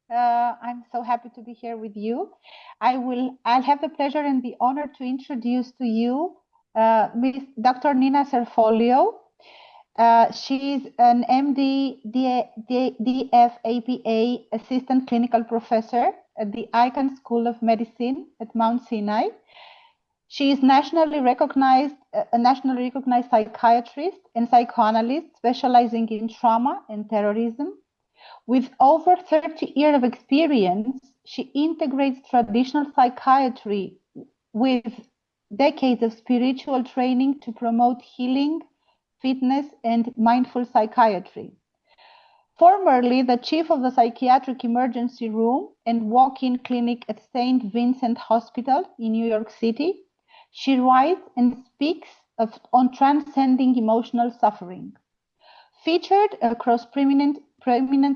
I'm so happy to be here with you. I'll have the pleasure and the honor to introduce to you Miss Dr. Nina Cerfolio. She's an MD, DFAPA Assistant Clinical Professor at the Icahn School of Medicine at Mount Sinai. She is a nationally recognized psychiatrist and psychoanalyst specializing in trauma and terrorism. With over 30 years of experience, she integrates traditional psychiatry with decades of spiritual training to promote healing, fitness, and mindful psychiatry. Formerly the chief of the psychiatric emergency room and walk-in clinic at St. Vincent Hospital in New York City, she writes and speaks on transcending emotional suffering. Featured across prominent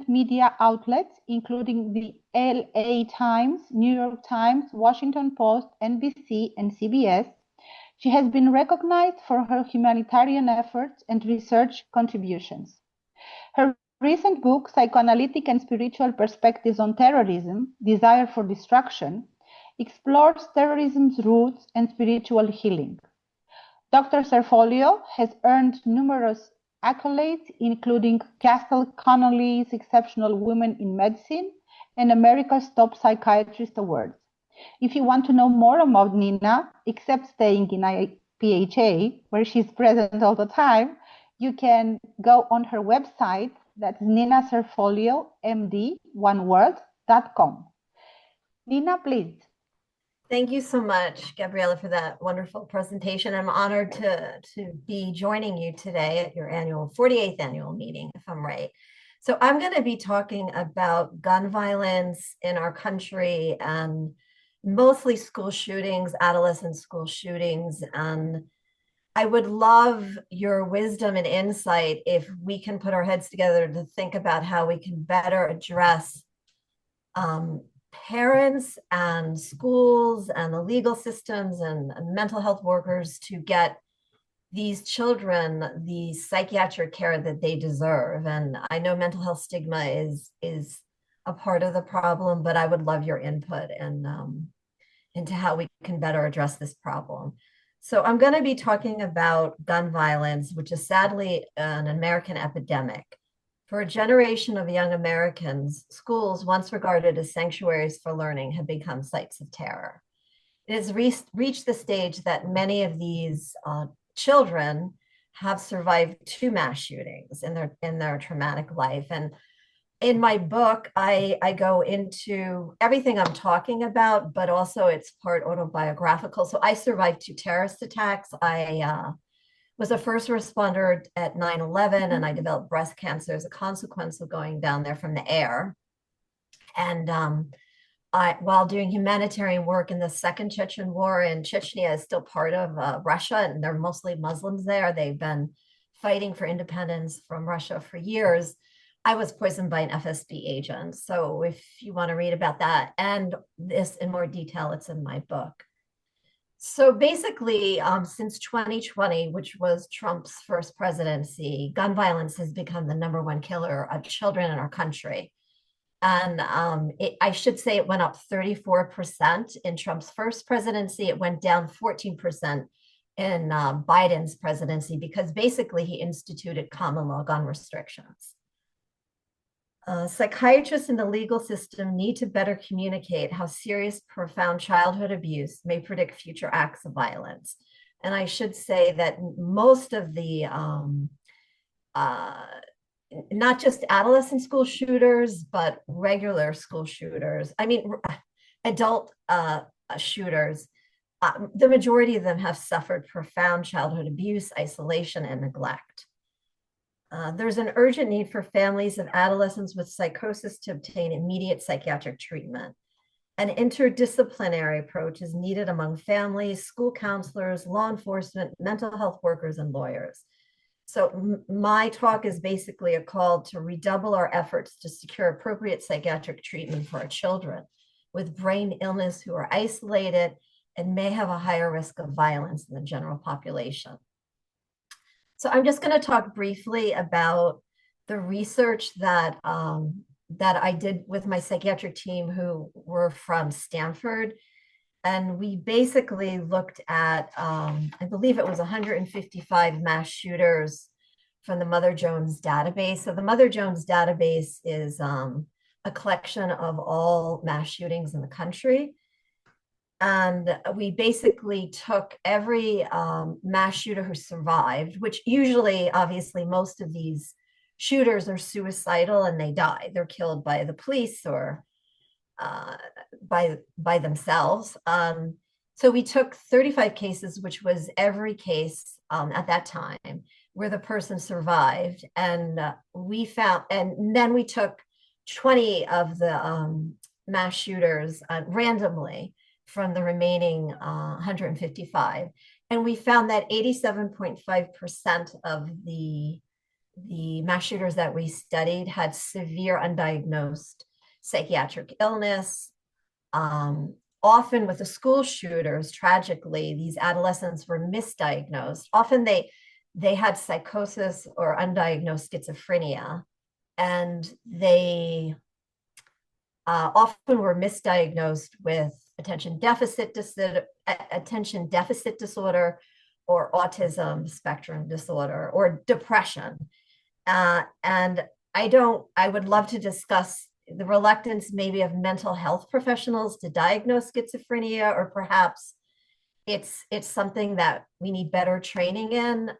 media outlets, including the LA Times, New York Times, Washington Post, NBC, and CBS, she has been recognized for her humanitarian efforts and research contributions. Her recent book, Psychoanalytic and Spiritual Perspectives on Terrorism, Desire for Destruction, explores terrorism's roots and spiritual healing. Dr. Cerfolio has earned numerous accolades, including Castle Connolly's Exceptional Women in Medicine and America's Top Psychiatrist Awards. If you want to know more about Nina, except staying in IPhA, where she's present all the time, you can go on her website, that's ninacerfoliomd.com. Nina, please. Thank you so much, Gabriella, for that wonderful presentation. I'm honored to be joining you today at your 48th annual meeting, if I'm right. So I'm going to be talking about gun violence in our country and mostly school shootings, adolescent school shootings. And I would love your wisdom and insight if we can put our heads together to think about how we can better address parents and schools and the legal systems and mental health workers to get these children the psychiatric care that they deserve. And I know mental health stigma is a part of the problem, but I would love your input and into how we can better address this problem. So I'm going to be talking about gun violence, which is sadly an American epidemic. For a generation of young Americans, schools, once regarded as sanctuaries for learning, have become sites of terror. It has reached the stage that many of these children have survived 2 mass shootings in their traumatic life. And in my book, I go into everything I'm talking about, but also it's part autobiographical. So I survived 2 terrorist attacks. I was a first responder at 9/11, and I developed breast cancer as a consequence of going down there from the air. And while doing humanitarian work in the Second Chechen War, and Chechnya is still part of Russia, and they're mostly Muslims there. They've been fighting for independence from Russia for years. I was poisoned by an FSB agent. So if you want to read about that and this in more detail, it's in my book. So basically, since 2020, which was Trump's first presidency, gun violence has become the #1 killer of children in our country. And I should say it went up 34% in Trump's first presidency. It went down 14% in Biden's presidency, because basically he instituted common law gun restrictions. Psychiatrists in the legal system need to better communicate how serious, profound childhood abuse may predict future acts of violence. And I should say that most of the, not just adolescent school shooters, but regular school shooters, adult shooters, the majority of them have suffered profound childhood abuse, isolation, and neglect. There's an urgent need for families of adolescents with psychosis to obtain immediate psychiatric treatment. An interdisciplinary approach is needed among families, school counselors, law enforcement, mental health workers, and lawyers. So my talk is basically a call to redouble our efforts to secure appropriate psychiatric treatment for our children with brain illness who are isolated and may have a higher risk of violence than the general population. So I'm just going to talk briefly about the research that that I did with my psychiatric team who were from Stanford. And we basically looked at, I believe it was 155 mass shooters from the Mother Jones database. So the Mother Jones database is a collection of all mass shootings in the country. And we basically took every mass shooter who survived, which usually, obviously, most of these shooters are suicidal and they die. They're killed by the police or by themselves. So we took 35 cases, which was every case at that time where the person survived, and we found, and then we took 20 of the mass shooters randomly from the remaining 155, and we found that 87.5% of the mass shooters that we studied had severe undiagnosed psychiatric illness. Often with the school shooters, tragically, these adolescents were misdiagnosed. Often they had psychosis or undiagnosed schizophrenia, and they often were misdiagnosed with attention deficit disorder or autism spectrum disorder or depression. And I would love to discuss the reluctance maybe of mental health professionals to diagnose schizophrenia, or perhaps it's something that we need better training in.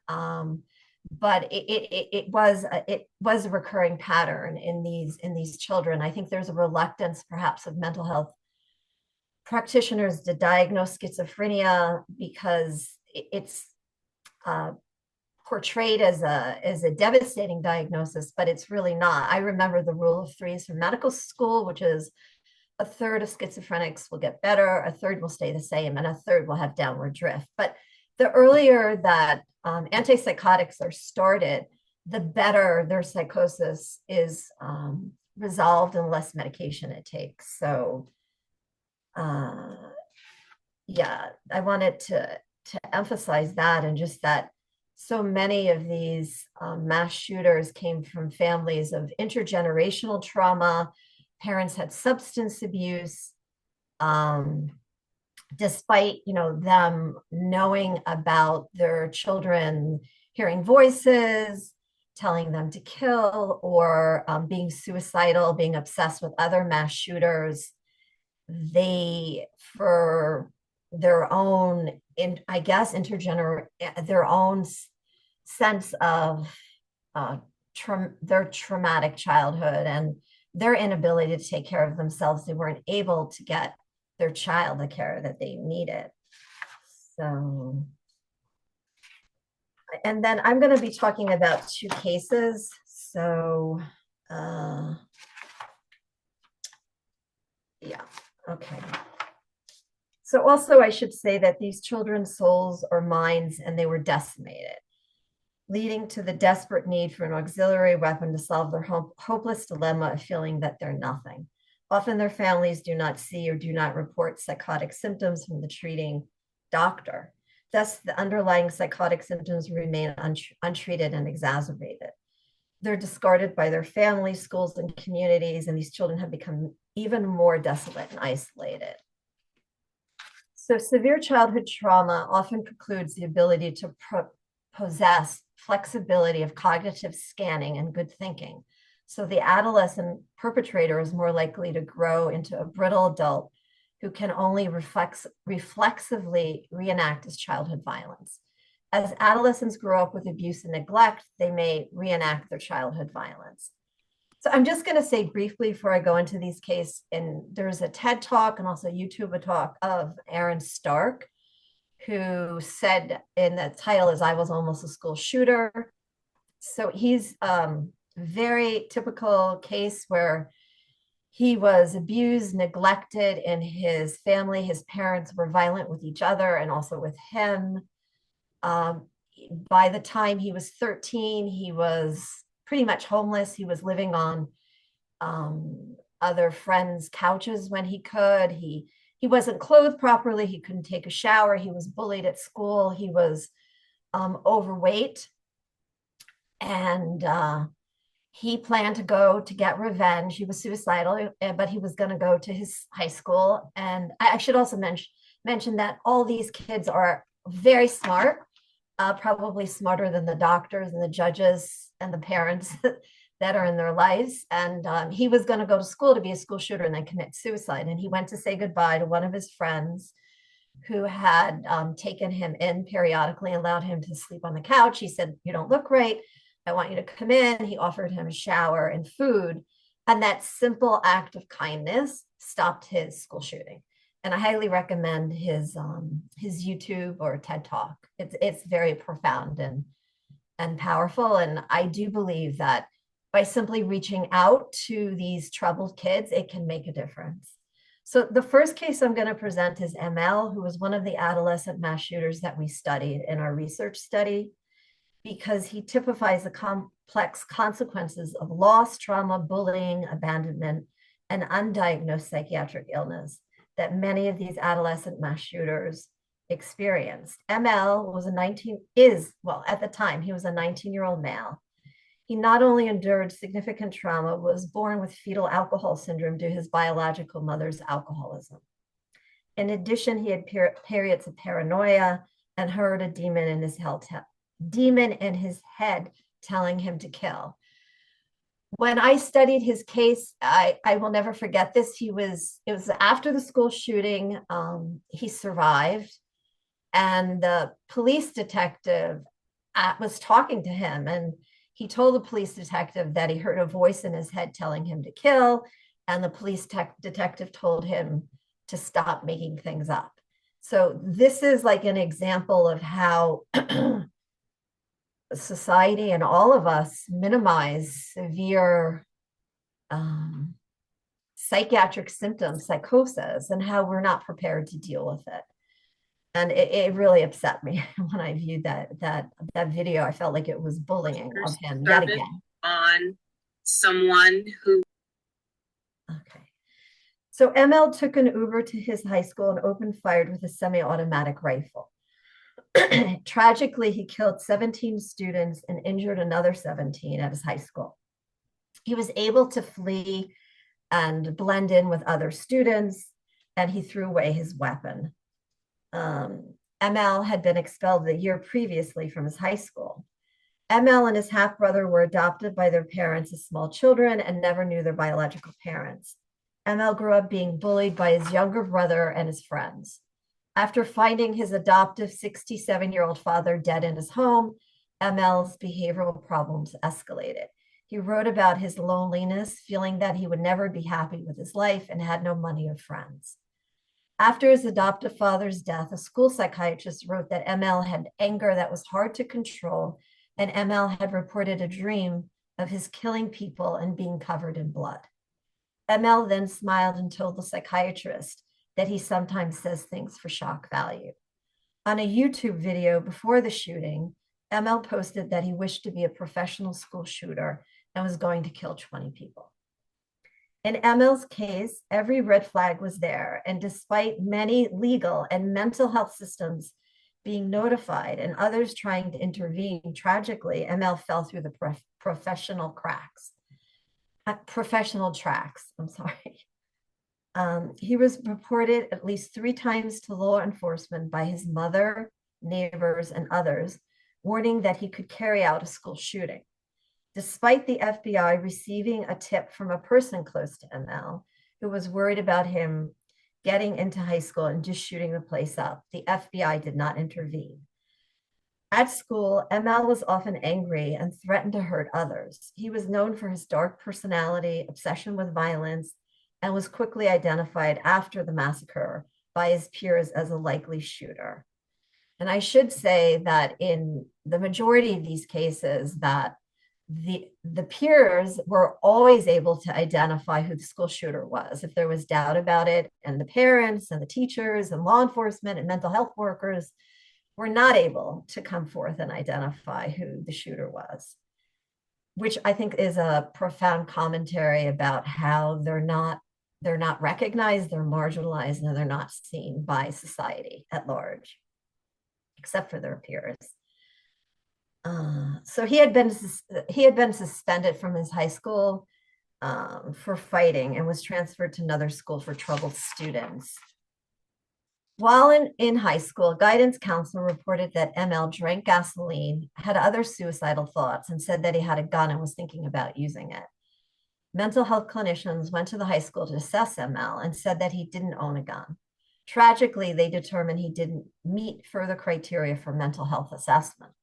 But it was a recurring pattern in these children. I think there's a reluctance perhaps of mental health practitioners to diagnose schizophrenia because it's portrayed as a devastating diagnosis, but it's really not. I remember the rule of threes from medical school, which is a third of schizophrenics will get better, a third will stay the same, and a third will have downward drift. But the earlier that antipsychotics are started, the better their psychosis is resolved and less medication it takes. So yeah, I wanted to emphasize that, and just that so many of these mass shooters came from families of intergenerational trauma. Parents had substance abuse. Despite them knowing about their children hearing voices, telling them to kill, or being suicidal, being obsessed with other mass shooters, they, for their own, their own sense of their traumatic childhood and their inability to take care of themselves, they weren't able to get their child the care that they needed. So, and then I'm going to be talking about two cases. So, yeah, okay. So also I should say that these children's souls are minds, and they were decimated, leading to the desperate need for an auxiliary weapon to solve their hopeless dilemma of feeling that they're nothing. Often their families do not see or do not report psychotic symptoms from the treating doctor. Thus, the underlying psychotic symptoms remain untreated and exacerbated. They're discarded by their families, schools, and communities, and these children have become even more desolate and isolated. So severe childhood trauma often precludes the ability to possess flexibility of cognitive scanning and good thinking. So the adolescent perpetrator is more likely to grow into a brittle adult who can only reflexively reenact his childhood violence. As adolescents grow up with abuse and neglect, they may reenact their childhood violence. So I'm just going to say briefly before I go into these cases, and there's a TED Talk and also YouTube talk of Aaron Stark, who said, in the title is "I Was Almost a School Shooter." So he's very typical case where he was abused, neglected in his family. His parents were violent with each other and also with him. By the time he was 13, he was pretty much homeless. He was living on other friends' couches when he could. He wasn't clothed properly. He couldn't take a shower. He was bullied at school. He was overweight. And He planned to go to get revenge. He was suicidal, but he was going to go to his high school. And I should also mention that all these kids are very smart, probably smarter than the doctors and the judges and the parents that are in their lives. And he was going to go to school to be a school shooter and then commit suicide. And he went to say goodbye to one of his friends who had taken him in periodically, allowed him to sleep on the couch. He said, "You don't look right. I want you to come in." He offered him a shower and food. And that simple act of kindness stopped his school shooting. And I highly recommend his YouTube or TED Talk. It's very profound and powerful. And I do believe that by simply reaching out to these troubled kids, it can make a difference. So the first case I'm going to present is ML, who was one of the adolescent mass shooters that we studied in our research study, because he typifies the complex consequences of loss, trauma, bullying, abandonment, and undiagnosed psychiatric illness that many of these adolescent mass shooters experienced. ML was at the time, he was a 19-year-old male. He not only endured significant trauma, was born with fetal alcohol syndrome due to his biological mother's alcoholism. In addition, he had periods of paranoia and heard a demon in his head telling him to kill. When I studied his case, I will never forget this. It was after the school shooting. He survived, and the police detective was talking to him, and he told the police detective that he heard a voice in his head telling him to kill, and the police detective told him to stop making things up. So this is like an example of how society and all of us minimize severe psychiatric symptoms, psychosis, and how we're not prepared to deal with it. And it really upset me when I viewed that video. I felt like it was bullying of him yet again. On someone who. Okay. So ML took an Uber to his high school and opened fire with a semi-automatic rifle. Tragically, he killed 17 students and injured another 17 at his high school. He was able to flee and blend in with other students, and he threw away his weapon. ML had been expelled the year previously from his high school. ML and his half-brother were adopted by their parents as small children and never knew their biological parents. ML grew up being bullied by his younger brother and his friends. After finding his adoptive 67-year-old father dead in his home, ML's behavioral problems escalated. He wrote about his loneliness, feeling that he would never be happy with his life and had no money or friends. After his adoptive father's death, a school psychiatrist wrote that ML had anger that was hard to control, and ML had reported a dream of his killing people and being covered in blood. ML then smiled and told the psychiatrist that he sometimes says things for shock value. On a YouTube video before the shooting, ML posted that he wished to be a professional school shooter and was going to kill 20 people. In ML's case, every red flag was there, and despite many legal and mental health systems being notified and others trying to intervene, tragically, ML fell through the professional tracks. He was reported at least 3 times to law enforcement by his mother, neighbors, and others, warning that he could carry out a school shooting. Despite the FBI receiving a tip from a person close to ML who was worried about him getting into high school and just shooting the place up, the FBI did not intervene. At school, ML was often angry and threatened to hurt others. He was known for his dark personality, obsession with violence, and was quickly identified after the massacre by his peers as a likely shooter. And I should say that in the majority of these cases, that the peers were always able to identify who the school shooter was if there was doubt about it, and the parents and the teachers and law enforcement and mental health workers were not able to come forth and identify who the shooter was, which I think is a profound commentary about how they're not recognized, they're marginalized, and they're not seen by society at large, except for their peers. So he had been suspended from his high school for fighting and was transferred to another school for troubled students. While in high school, a guidance counselor reported that ML drank gasoline, had other suicidal thoughts, and said that he had a gun and was thinking about using it. Mental health clinicians went to the high school to assess ML and said that he didn't own a gun. Tragically, they determined he didn't meet further criteria for mental health assessment.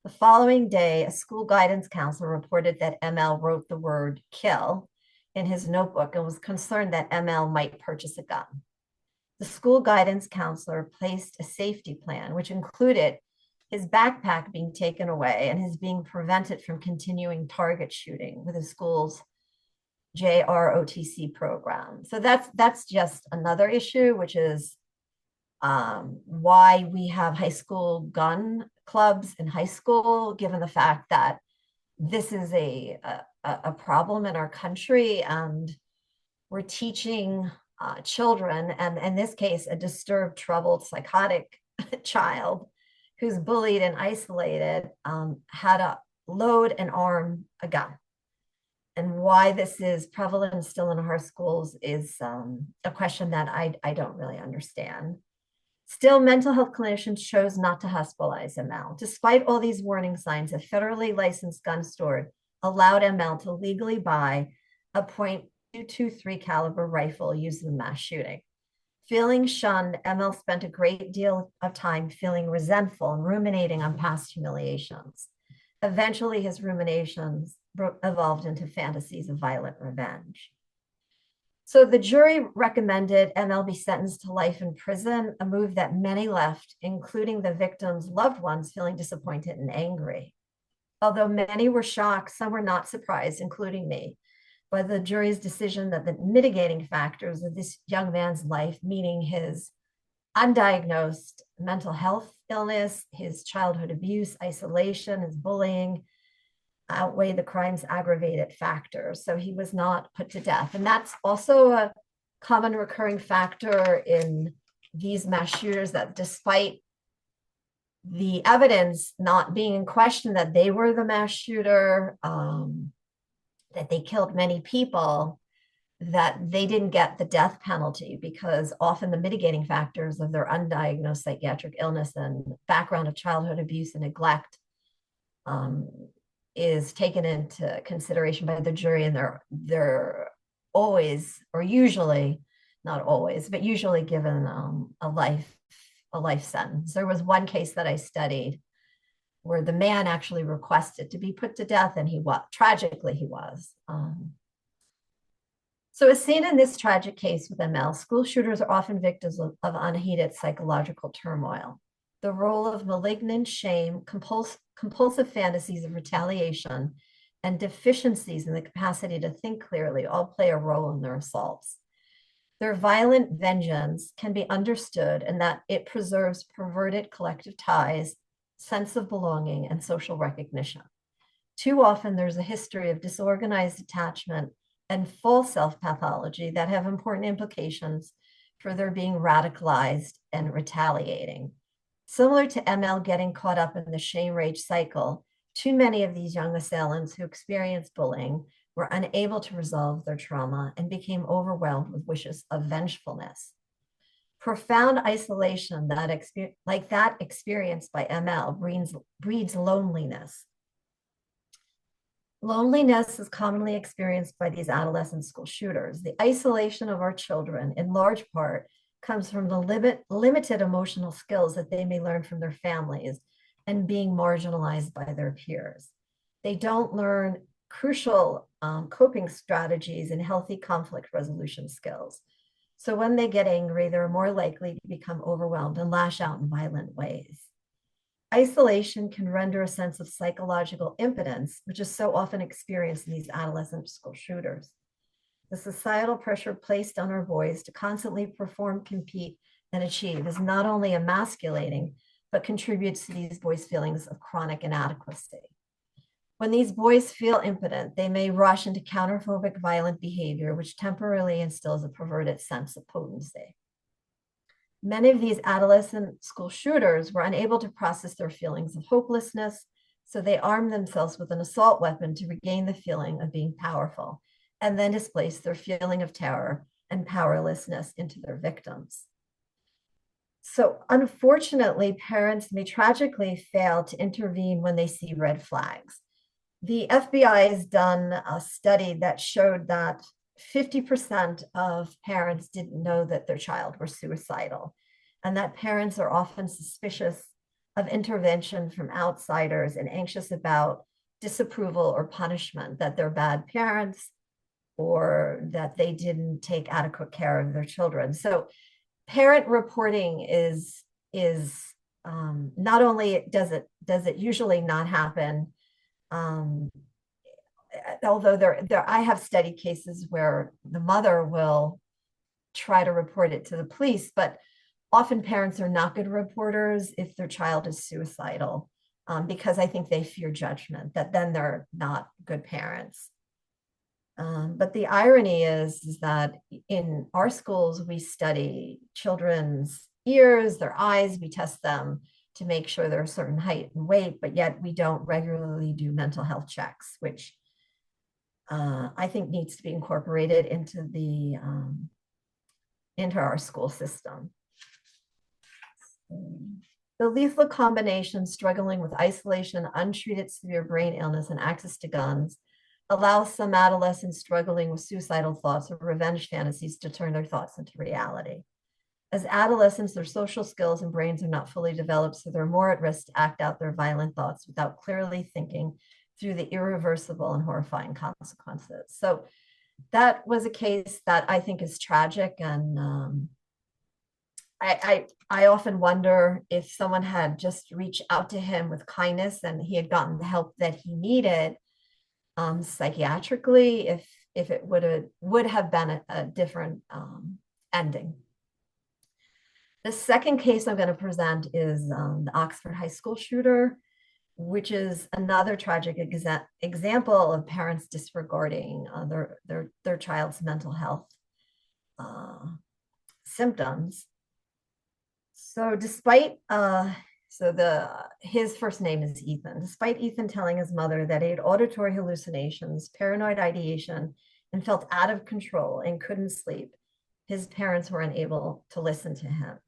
The following day, a school guidance counselor reported that ML wrote the word kill in his notebook and was concerned that ML might purchase a gun. The school guidance counselor placed a safety plan, which included his backpack being taken away and his being prevented from continuing target shooting with the school's JROTC program. So that's just another issue, which is why we have high school gun clubs in high school, given the fact that this is a problem in our country, and we're teaching children, and in this case, a disturbed, troubled, psychotic child who's bullied and isolated, how to load and arm a gun. And why this is prevalent still in our schools is a question that I don't really understand. Still, mental health clinicians chose not to hospitalize ML. Despite all these warning signs, a federally licensed gun store allowed ML to legally buy a .223 caliber rifle used in the mass shooting. Feeling shunned, ML spent a great deal of time feeling resentful and ruminating on past humiliations. Eventually, his ruminations evolved into fantasies of violent revenge. So the jury recommended ML be sentenced to life in prison, a move that many left, including the victim's loved ones, feeling disappointed and angry. Although many were shocked, some were not surprised, including me, by the jury's decision that the mitigating factors of this young man's life, meaning his undiagnosed mental health illness, his childhood abuse, isolation, his bullying, outweigh the crime's aggravated factors. So he was not put to death. And that's also a common recurring factor in these mass shooters, that despite the evidence not being in question that they were the mass shooter, that they killed many people, that they didn't get the death penalty, because often the mitigating factors of their undiagnosed psychiatric illness and background of childhood abuse and neglect is taken into consideration by the jury, and they're always, or usually, not always, but usually given a life sentence. There was one case that I studied where the man actually requested to be put to death, and tragically he was. So as seen in this tragic case with ML, school shooters are often victims of unheeded psychological turmoil. The role of malignant shame, compulsive fantasies of retaliation, and deficiencies in the capacity to think clearly all play a role in their assaults. Their violent vengeance can be understood in that it preserves perverted collective ties, sense of belonging, and social recognition. Too often, there's a history of disorganized attachment and full self-pathology that have important implications for their being radicalized and retaliating. Similar to ML getting caught up in the shame-rage cycle, too many of these young assailants who experienced bullying were unable to resolve their trauma and became overwhelmed with wishes of vengefulness. Profound isolation like that experienced by ML breeds loneliness. Loneliness is commonly experienced by these adolescent school shooters. The isolation of our children, in large part, comes from the limited emotional skills that they may learn from their families and being marginalized by their peers. They don't learn crucial coping strategies and healthy conflict resolution skills. So when they get angry, they're more likely to become overwhelmed and lash out in violent ways. Isolation can render a sense of psychological impotence, which is so often experienced in these adolescent school shooters. The societal pressure placed on our boys to constantly perform, compete, and achieve is not only emasculating, but contributes to these boys' feelings of chronic inadequacy. When these boys feel impotent, they may rush into counterphobic violent behavior, which temporarily instills a perverted sense of potency. Many of these adolescent school shooters were unable to process their feelings of hopelessness, So they arm themselves with an assault weapon to regain the feeling of being powerful, and then displace their feeling of terror and powerlessness into their victims. So unfortunately, parents may tragically fail to intervene when they see red flags. The FBI has done a study that showed that 50% of parents didn't know that their child were suicidal, and that parents are often suspicious of intervention from outsiders and anxious about disapproval or punishment, that they're bad parents or that they didn't take adequate care of their children. So parent reporting is not only does it usually not happen, although I have studied cases where the mother will try to report it to the police, but often parents are not good reporters if their child is suicidal, because I think they fear judgment, that then they're not good parents. But the irony is that in our schools, we study children's ears, their eyes, we test them to make sure they're a certain height and weight, but yet we don't regularly do mental health checks, which I think needs to be incorporated into our school system. The lethal combination, struggling with isolation, untreated severe brain illness, and access to guns, allows some adolescents struggling with suicidal thoughts or revenge fantasies to turn their thoughts into reality. As adolescents, their social skills and brains are not fully developed, so they're more at risk to act out their violent thoughts without clearly thinking through the irreversible and horrifying consequences. So that was a case that I think is tragic, and I often wonder if someone had just reached out to him with kindness and he had gotten the help that he needed, psychiatrically, if it would have been a different ending. The second case I'm going to present is the Oxford High School shooter, which is another tragic example of parents disregarding their child's mental health symptoms. So despite his first name is Ethan. Despite Ethan telling his mother that he had auditory hallucinations, paranoid ideation, and felt out of control and couldn't sleep, his parents were unable to listen to him.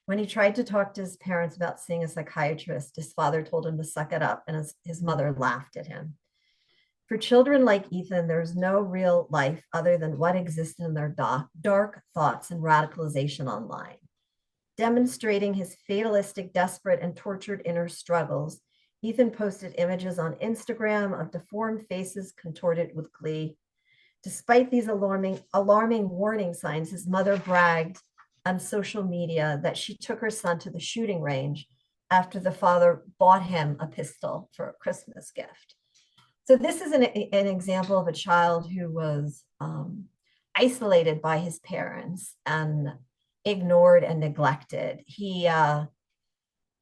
When he tried to talk to his parents about seeing a psychiatrist, his father told him to suck it up, and his mother laughed at him. For children like Ethan, there's no real life other than what exists in their dark thoughts and radicalization online. Demonstrating his fatalistic, desperate, and tortured inner struggles, Ethan posted images on Instagram of deformed faces contorted with glee. Despite these alarming warning signs, his mother bragged on social media that she took her son to the shooting range after the father bought him a pistol for a Christmas gift. So this is an example of a child who was isolated by his parents and ignored and neglected. He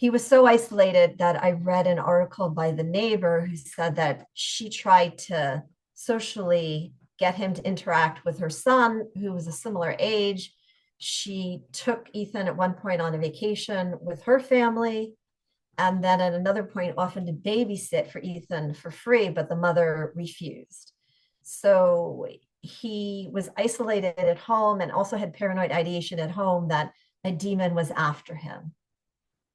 was so isolated that I read an article by the neighbor who said that she tried to socially get him to interact with her son, who was a similar age. She took Ethan at one point on a vacation with her family, and then at another point offered to babysit for Ethan for free, but the mother refused. So he was isolated at home and also had paranoid ideation at home that a demon was after him.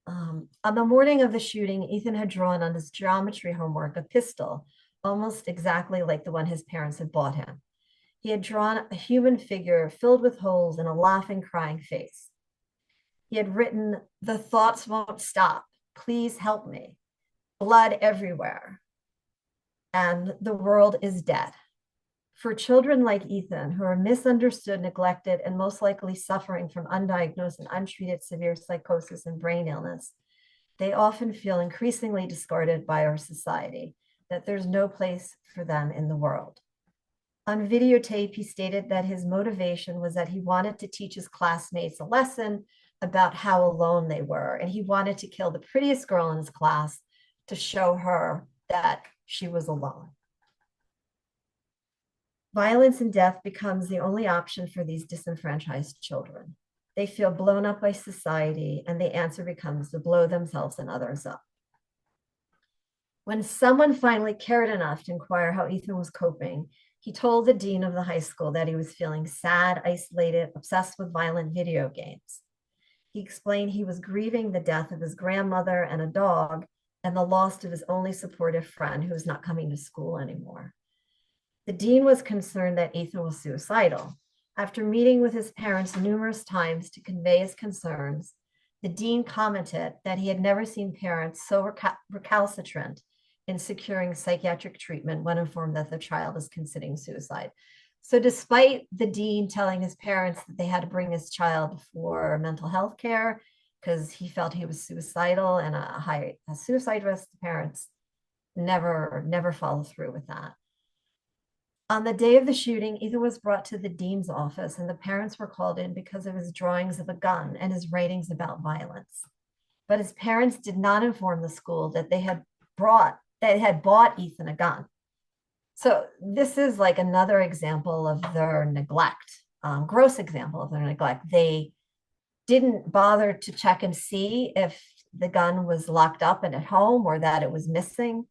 On the morning of the shooting, Ethan had drawn on his geometry homework a pistol, almost exactly like the one his parents had bought him. He had drawn a human figure filled with holes and a laughing, crying face. He had written, "The thoughts won't stop. Please help me. Blood everywhere. And the world is dead." For children like Ethan, who are misunderstood, neglected, and most likely suffering from undiagnosed and untreated severe psychosis and brain illness, they often feel increasingly discarded by our society, that there's no place for them in the world. On videotape, he stated that his motivation was that he wanted to teach his classmates a lesson about how alone they were, and he wanted to kill the prettiest girl in his class to show her that she was alone. Violence and death becomes the only option for these disenfranchised children. They feel blown up by society, and the answer becomes to blow themselves and others up. When someone finally cared enough to inquire how Ethan was coping, he told the dean of the high school that he was feeling sad, isolated, obsessed with violent video games. He explained he was grieving the death of his grandmother and a dog and the loss of his only supportive friend who was not coming to school anymore. The dean was concerned that Ethan was suicidal. After meeting with his parents numerous times to convey his concerns, the dean commented that he had never seen parents so recalcitrant in securing psychiatric treatment when informed that the child is considering suicide. So despite the dean telling his parents that they had to bring his child for mental health care because he felt he was suicidal and a suicide risk, the parents never followed through with that. On the day of the shooting, Ethan was brought to the dean's office and the parents were called in because of his drawings of a gun and his writings about violence. But his parents did not inform the school that they had bought Ethan a gun. So this is like another example of their neglect, gross example of their neglect. They didn't bother to check and see if the gun was locked up and at home or that it was missing.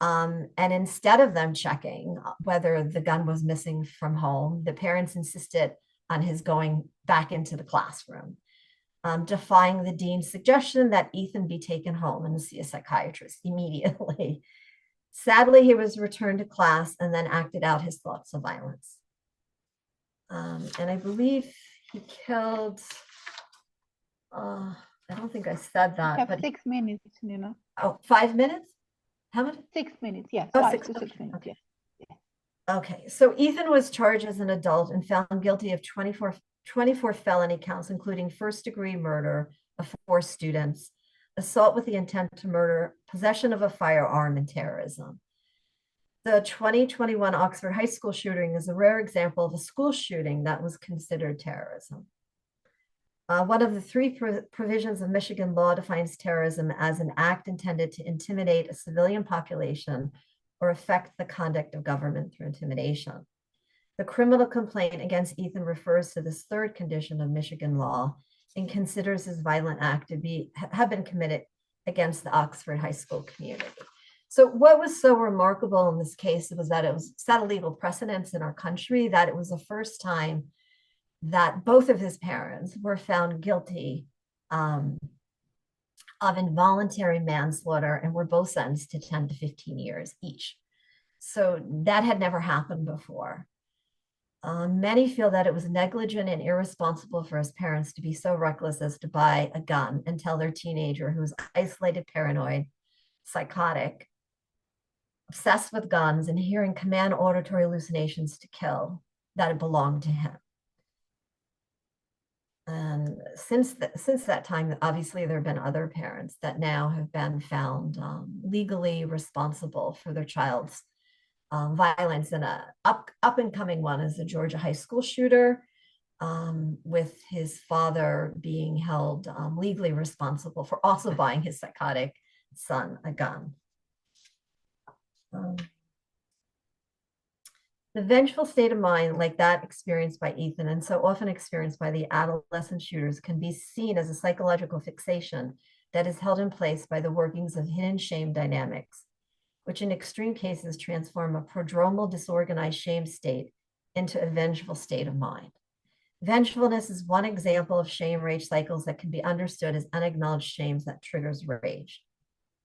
And instead of them checking whether the gun was missing from home, the parents insisted on his going back into the classroom, defying the dean's suggestion that Ethan be taken home and see a psychiatrist immediately. Sadly, he was returned to class and then acted out his thoughts of violence. And I believe he killed, I don't think I said that. You have 6 minutes, Nina. Oh, 5 minutes? How much? 6 minutes, yes. Oh, 5 6 to 6 okay. minutes, Okay. yes. Okay, so Ethan was charged as an adult and found guilty of 24 felony counts, including first-degree murder of 4 students, assault with the intent to murder, possession of a firearm, and terrorism. The 2021 Oxford High School shooting is a rare example of a school shooting that was considered terrorism. One of the 3 provisions of Michigan law defines terrorism as an act intended to intimidate a civilian population or affect the conduct of government through intimidation. The criminal complaint against Ethan refers to this 3rd condition of Michigan law and considers his violent act to have been committed against the Oxford High School community. So what was so remarkable in this case was that it was set a legal precedence in our country, that it was the first time that both of his parents were found guilty of involuntary manslaughter and were both sentenced to 10 to 15 years each. So that had never happened before. Many feel that it was negligent and irresponsible for his parents to be so reckless as to buy a gun and tell their teenager, who was isolated, paranoid, psychotic, obsessed with guns, and hearing command auditory hallucinations to kill, that it belonged to him. And since that time, obviously, there have been other parents that now have been found legally responsible for their child's violence. And an up and coming one is the Georgia high school shooter, with his father being held legally responsible for also buying his psychotic son a gun. The vengeful state of mind like that experienced by Ethan and so often experienced by the adolescent shooters can be seen as a psychological fixation that is held in place by the workings of hidden shame dynamics, which in extreme cases transform a prodromal disorganized shame state into a vengeful state of mind. Vengefulness is one example of shame rage cycles that can be understood as unacknowledged shames that triggers rage.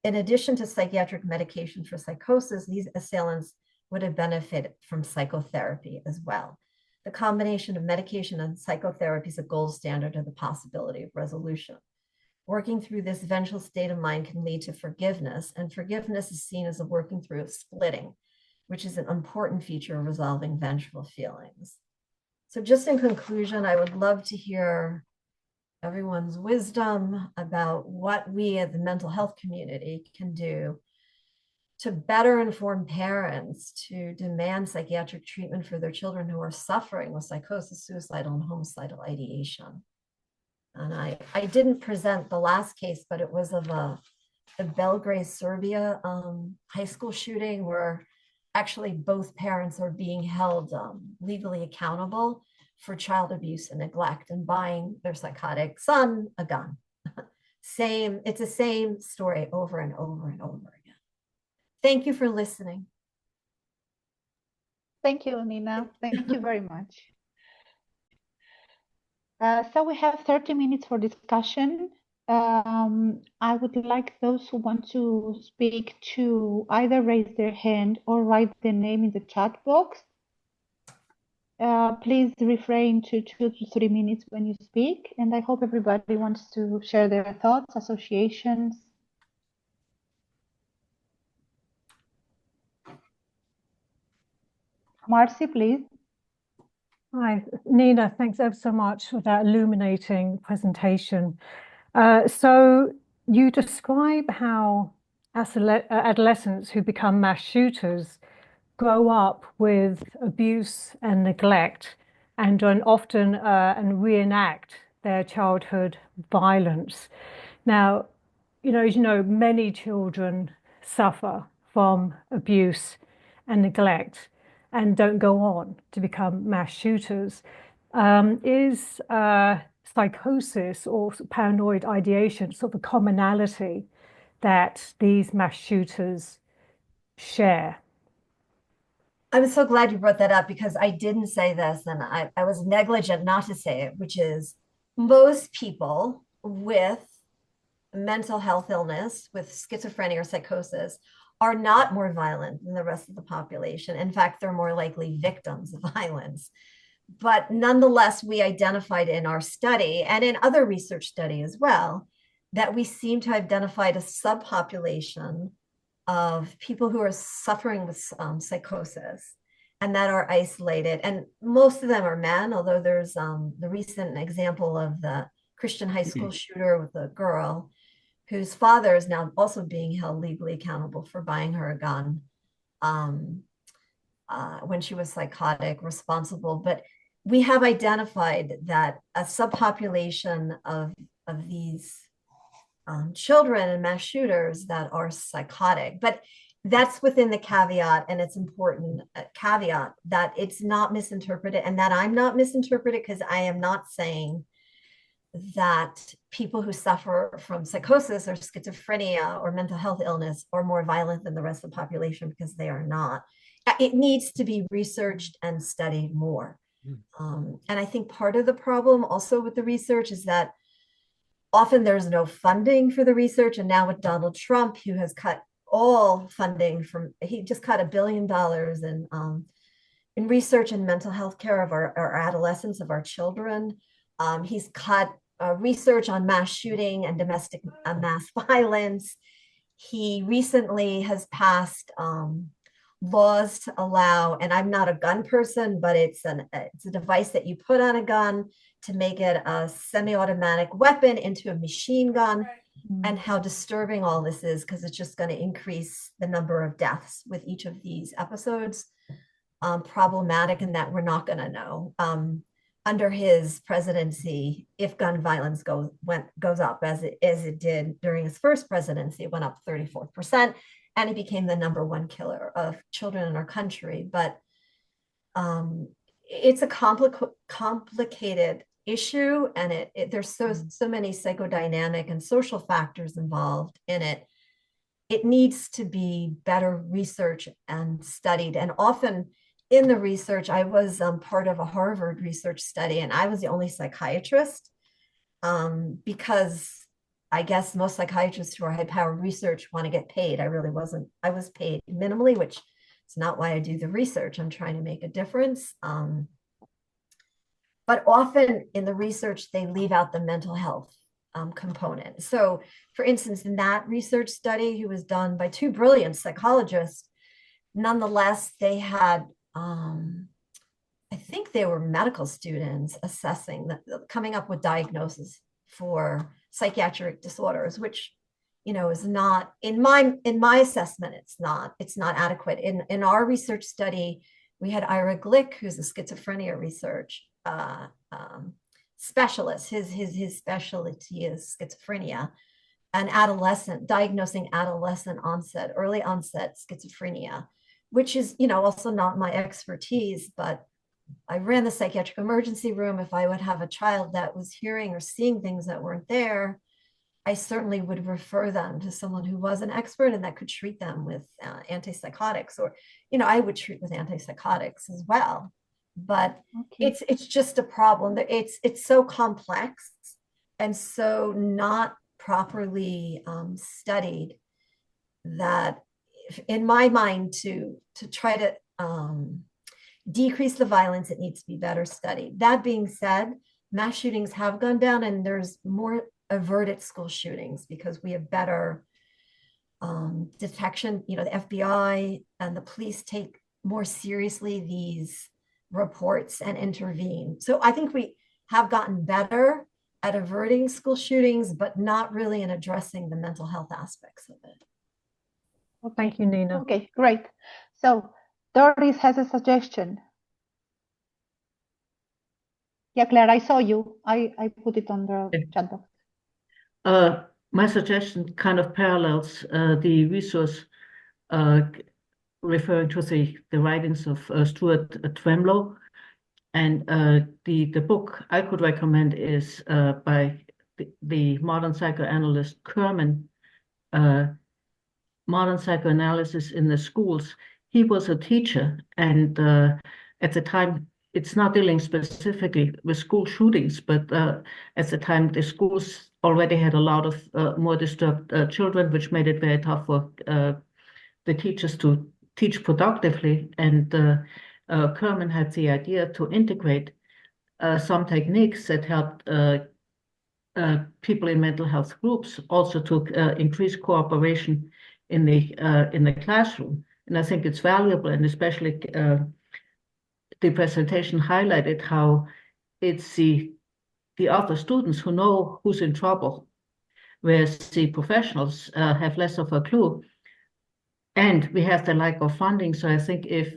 In addition to psychiatric medication for psychosis, these assailants would have benefited from psychotherapy as well. The combination of medication and psychotherapy is a gold standard of the possibility of resolution. Working through this vengeful state of mind can lead to forgiveness, and forgiveness is seen as a working through of splitting, which is an important feature of resolving vengeful feelings. So just in conclusion, I would love to hear everyone's wisdom about what we as the mental health community can do to better inform parents to demand psychiatric treatment for their children who are suffering with psychosis, suicidal, and homicidal ideation. And I didn't present the last case, but it was of the Belgrade, Serbia high school shooting, where actually both parents are being held legally accountable for child abuse and neglect and buying their psychotic son a gun. It's the same story over and over and over again. Thank you for listening. Thank you, Nina. Thank you very much. So we have 30 minutes for discussion. I would like those who want to speak to either raise their hand or write their name in the chat box. Please refrain to 2 to 3 minutes when you speak, and I hope everybody wants to share their thoughts, associations. Marcy, please. Hi, Nina, thanks ever so much for that illuminating presentation. So you describe how adolescents who become mass shooters grow up with abuse and neglect and often and reenact their childhood violence. Now, as you know, many children suffer from abuse and neglect and don't go on to become mass shooters. Is psychosis or paranoid ideation sort of a commonality that these mass shooters share? I'm so glad you brought that up because I didn't say this and I was negligent not to say it, which is most people with mental health illness, with schizophrenia or psychosis, are not more violent than the rest of the population. In fact, they're more likely victims of violence. But nonetheless, we identified in our study and in other research study as well, that we seem to have identified a subpopulation of people who are suffering with psychosis and that are isolated. And most of them are men, although there's the recent example of the Christian high school shooter with a girl whose father is now also being held legally accountable for buying her a gun when she was psychotic, responsible. But we have identified that a subpopulation of these children and mass shooters that are psychotic. But that's within the caveat, and it's important caveat that it's not misinterpreted and that I'm not misinterpreted, because I am not saying that people who suffer from psychosis or schizophrenia or mental health illness are more violent than the rest of the population, because they are not. It needs to be researched and studied more. And I think part of the problem also with the research is that often there's no funding for the research. And now with Donald Trump, who has cut all funding he just cut $1 billion in research and mental health care of our adolescents, of our children. He's cut research on mass shooting and domestic mass violence. He recently has passed laws to allow, and I'm not a gun person, but it's a device that you put on a gun to make it a semi-automatic weapon into a machine gun. And how disturbing all this is, because it's just going to increase the number of deaths with each of these episodes. Problematic in that we're not going to know under his presidency if gun violence goes up as it did during his first presidency. It went up 34%, and he became the #1 killer of children in our country. But it's a complicated issue, and there's so many psychodynamic and social factors involved in it. It needs to be better researched and studied. And often in the research, I was part of a Harvard research study, and I was the only psychiatrist because I guess most psychiatrists who are high-powered research want to get paid. I really wasn't. I was paid minimally, which is not why I do the research. I'm trying to make a difference. But often in the research, they leave out the mental health component. So for instance, in that research study, who was done by 2 brilliant psychologists, nonetheless, they had, I think they were medical students assessing, coming up with diagnoses for psychiatric disorders, which, is not, in my assessment, it's not adequate. In our research study, we had Ira Glick, who's a schizophrenia research specialist. His specialty is schizophrenia, and diagnosing adolescent onset, early onset schizophrenia, which is, also not my expertise, but I ran the psychiatric emergency room. If I would have a child that was hearing or seeing things that weren't there, I certainly would refer them to someone who was an expert and that could treat them with antipsychotics, or, I would treat with antipsychotics as well. But Okay. it's just a problem that it's so complex and so not properly studied, that in my mind, to try to decrease the violence, it needs to be better studied. That being said, mass shootings have gone down, and there's more averted school shootings because we have better detection. The FBI and the police take more seriously these reports and intervene. So I think we have gotten better at averting school shootings, but not really in addressing the mental health aspects of it. Okay. Thank you, Nina. Okay, great. So Doris has a suggestion. Yeah, Claire, I saw you. I put it on the chat box. My suggestion kind of parallels the resource referring to the writings of Stuart Twemlow. And the book I could recommend is by the modern psychoanalyst Kerman, Modern Psychoanalysis in the Schools. He was a teacher, and at the time, it's not dealing specifically with school shootings, but at the time, the schools already had a lot of more disturbed children, which made it very tough for the teachers to teach productively. And Kerman had the idea to integrate some techniques that helped people in mental health groups also to increase cooperation in the classroom. And I think it's valuable, and especially the presentation highlighted how it's the other students who know who's in trouble, whereas the professionals have less of a clue. And we have the lack of funding. So I think if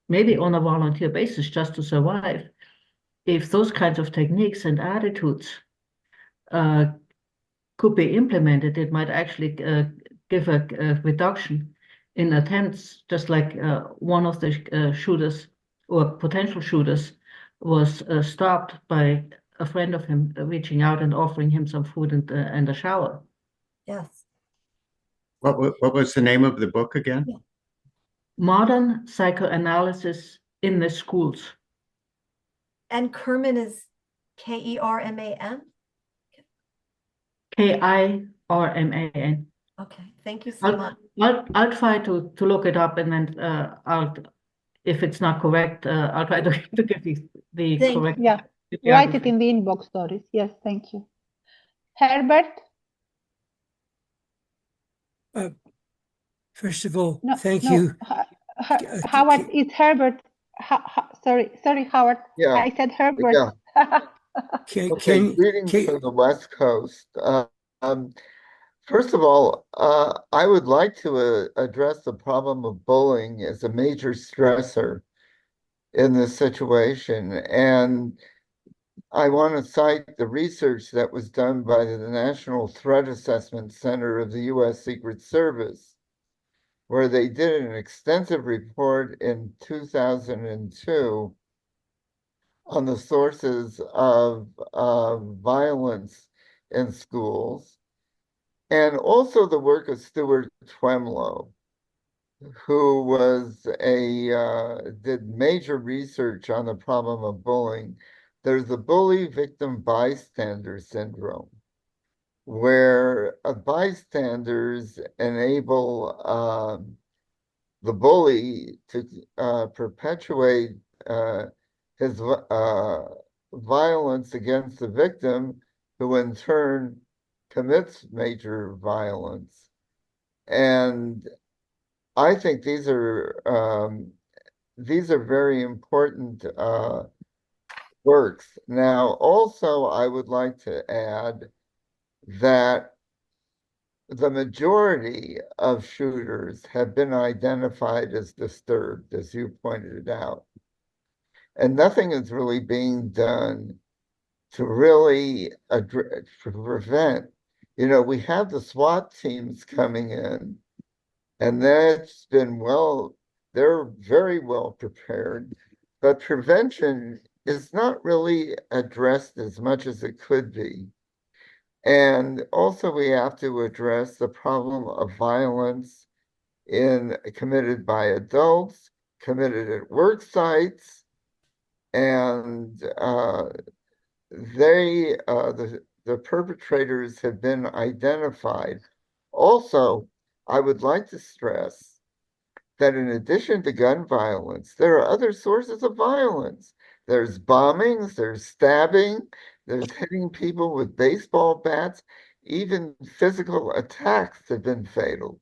maybe on a volunteer basis, just to survive, if those kinds of techniques and attitudes could be implemented, it might actually give a reduction in attempts, just like one of the shooters or potential shooters was stopped by a friend of him reaching out and offering him some food and a shower. Yes. What was the name of the book again? Modern Psychoanalysis in the Schools. And Kerman is Kerman? Kirman. Okay, thank you so much. I'll try to look it up, and then if it's not correct, I'll try to give you the correct. Yeah, write it in the inbox, Doris. Yes, thank you. Herbert? First of all, No, thank no. you. Howard, it's Herbert. Sorry, Howard. Yeah. I said Herbert. Yeah. Okay, greetings from the West Coast. First of all, I would like to address the problem of bullying as a major stressor in this situation. And I want to cite the research that was done by the National Threat Assessment Center of the U.S. Secret Service, where they did an extensive report in 2002 on the sources of violence in schools, and also the work of Stuart Twemlow, who was did major research on the problem of bullying. There's the bully victim bystander syndrome, where bystanders enable the bully to perpetuate his violence against the victim, who in turn commits major violence. And I think these are very important works. Now, also, I would like to add that the majority of shooters have been identified as disturbed, as you pointed out. And nothing is really being done to really prevent. We have the SWAT teams coming in, and that's been they're very well prepared, but prevention is not really addressed as much as it could be. And also we have to address the problem of violence committed by adults, committed at work sites, and the perpetrators have been identified. Also, I would like to stress that in addition to gun violence, there are other sources of violence. There's bombings, there's stabbing, there's hitting people with baseball bats, even physical attacks have been fatal.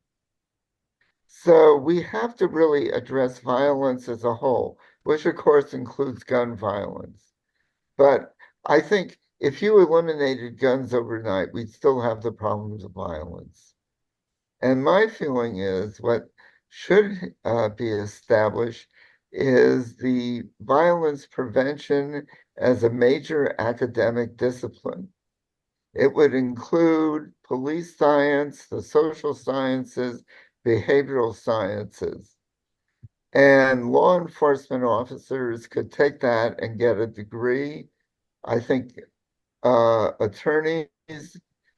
So we have to really address violence as a whole, which of course includes gun violence. But I think if you eliminated guns overnight, we'd still have the problems of violence. And my feeling is what should be established is the violence prevention as a major academic discipline. It would include police science, the social sciences, behavioral sciences. And law enforcement officers could take that and get a degree. I think attorneys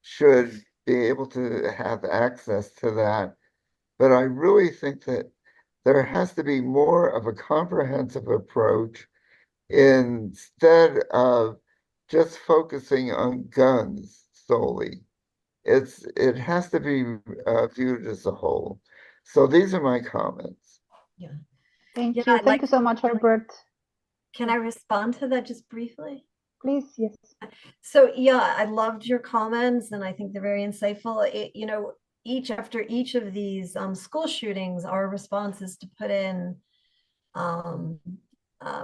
should be able to have access to that. But I really think that there has to be more of a comprehensive approach instead of just focusing on guns solely. It has to be viewed as a whole. So these are my comments. Yeah. Thank Yeah, you. I'd Thank like you so much, Herbert. Can I respond to that just briefly? Please, yes. So yeah, I loved your comments, and I think they're very insightful. After each of these school shootings, our response is to put in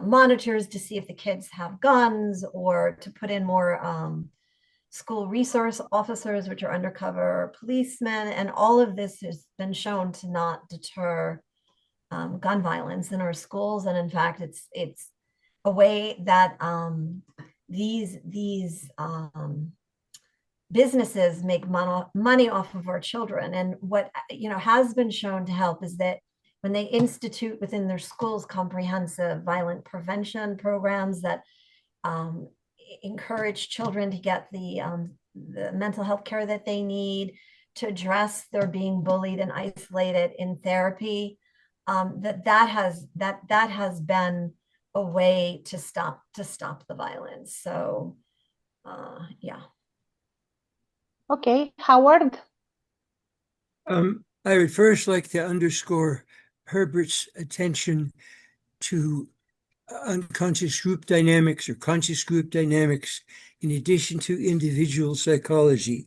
monitors to see if the kids have guns, or to put in more school resource officers, which are undercover policemen, and all of this has been shown to not deter gun violence in our schools. And in fact, it's a way that these businesses make money off of our children. And what has been shown to help is that when they institute within their schools comprehensive violent prevention programs that encourage children to get the mental health care that they need, to address their being bullied and isolated in therapy, that has been a way to stop the violence. So yeah. Okay, Howard. I would first like to underscore Herbert's attention to unconscious group dynamics or conscious group dynamics in addition to individual psychology.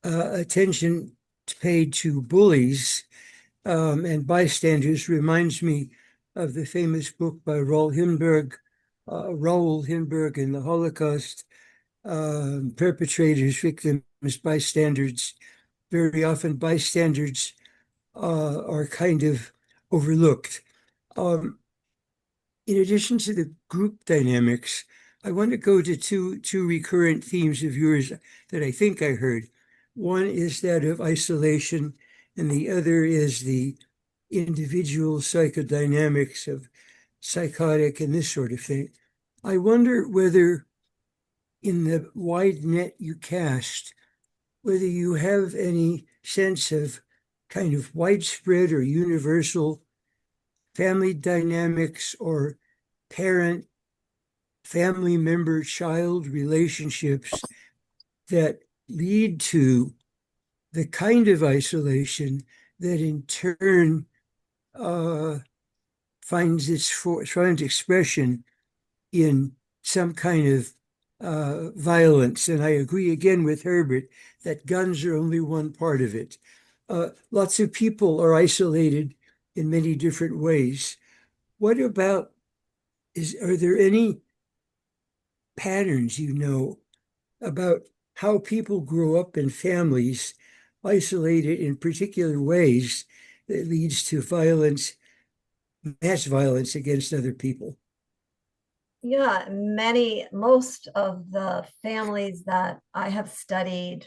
Attention paid to bullies and bystanders reminds me of the famous book by Raoul Hindenburg and the Holocaust, perpetrators, victims, bystanders. Very often bystanders are kind of overlooked. In addition to the group dynamics, I want to go to two recurrent themes of yours that I think I heard. One is that of isolation, and the other is the individual psychodynamics of psychotic and this sort of thing. I wonder whether in the wide net you cast, whether you have any sense of kind of widespread or universal family dynamics or parent, family member, child relationships that lead to the kind of isolation that in turn finds expression in some kind of violence. And I agree again with Herbert that guns are only one part of it. Lots of people are isolated in many different ways. What about, are there any patterns about how people grow up in families isolated in particular ways that leads to violence, mass violence against other people? Yeah, most of the families that I have studied,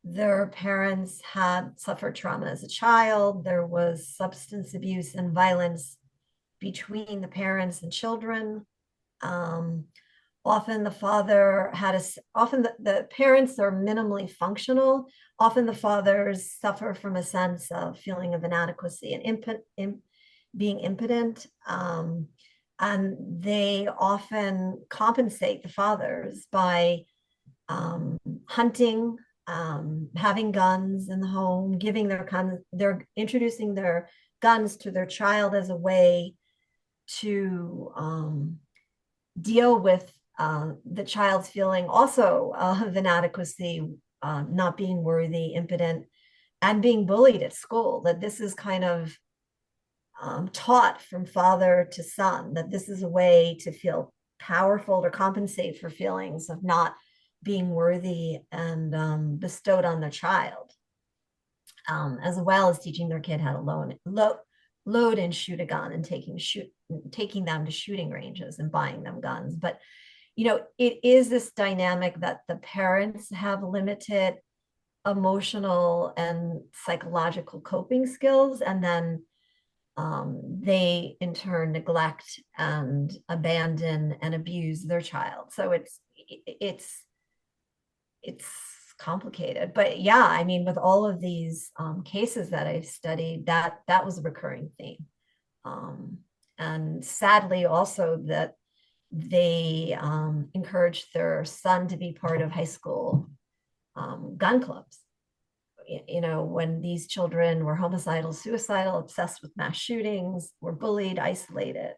their parents had suffered trauma as a child. There was substance abuse and violence between the parents and children. Often the father often the parents are minimally functional. Often the fathers suffer from a sense of feeling of inadequacy and being impotent. And they often compensate the fathers by hunting, having guns in the home, they're introducing their guns to their child as a way to deal with the child's feeling also of inadequacy, not being worthy, impotent, and being bullied at school. That this is kind of taught from father to son, that this is a way to feel powerful or compensate for feelings of not being worthy and bestowed on their child, as well as teaching their kid how to load and shoot a gun and taking them to shooting ranges and buying them guns. But it is this dynamic that the parents have limited emotional and psychological coping skills, and then they in turn neglect and abandon and abuse their child. So it's complicated. But yeah, I mean, with all of these cases that I've studied, that was a recurring theme. And sadly also that they encouraged their son to be part of high school gun clubs. When these children were homicidal, suicidal, obsessed with mass shootings, were bullied, isolated.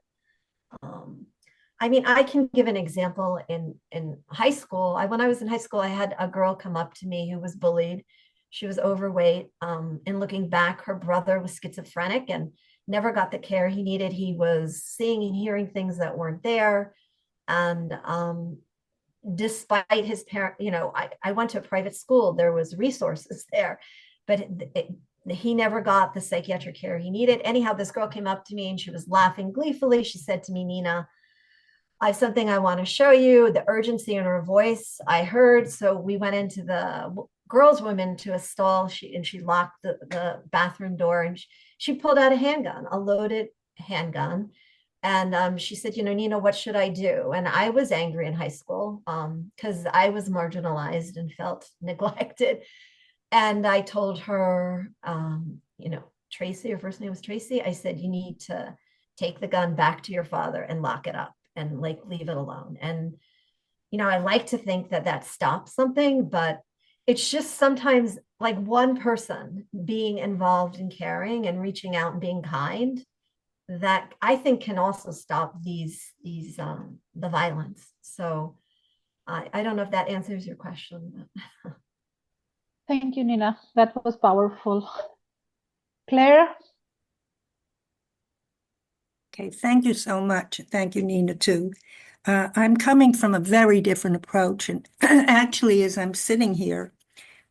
I mean, I can give an example in high school. When I was in high school, I had a girl come up to me who was bullied. She was overweight. And looking back, her brother was schizophrenic and never got the care he needed. He was seeing and hearing things that weren't there. And despite his parent, I went to a private school, there was resources there, but he never got the psychiatric care he needed. Anyhow, this girl came up to me and she was laughing gleefully. She said to me, "Nina, I have something I want to show you." The urgency in her voice I heard. So we went into the girls' room into a stall. She locked the bathroom door, and she pulled out a handgun, a loaded handgun. And she said, "Nina, what should I do?" And I was angry in high school because I was marginalized and felt neglected. And I told her, Tracy, her first name was Tracy. I said, "You need to take the gun back to your father and lock it up and leave it alone." And, I like to think that stops something, but it's just sometimes like one person being involved in caring and reaching out and being kind that I think can also stop the violence. So I don't know if that answers your question. Thank you, Nina. That was powerful. Claire? Okay, thank you so much. Thank you, Nina, too. I'm coming from a very different approach. And actually, as I'm sitting here,